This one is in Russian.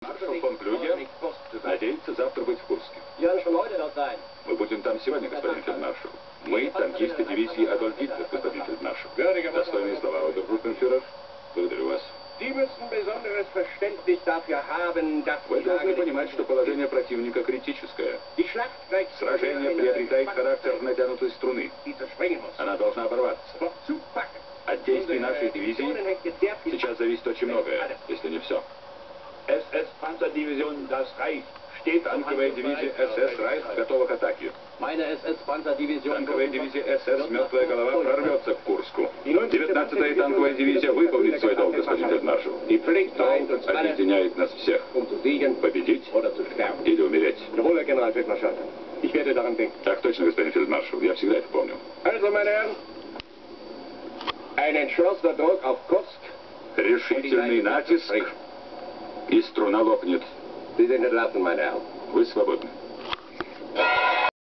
Маршал фон Клюгер надеется завтра быть в Курске. Мы будем там сегодня, господин фельдмаршал. Мы, танкисты дивизии Адольф Гитлер, господин фельдмаршал. Достойные слова, обергруппенфюрер. Благодарю вас. Вы должны понимать, что положение противника критическое. Сражение приобретает характер натянутой струны. Она должна оборваться. От действий нашей дивизии сейчас зависит очень многое, если не все. Танковая дивизия СС «Райх» готова к атаке. Танковая дивизия СС «Мертвая голова» прорвется к Курску. 19-я танковая дивизия выполнит свой долг, господин фельдмаршал. Долг объединяет нас всех. Победить или умереть. Так точно, господин фельдмаршал. Я всегда это помню. Решительный натиск, и струна лопнет. Вы свободны.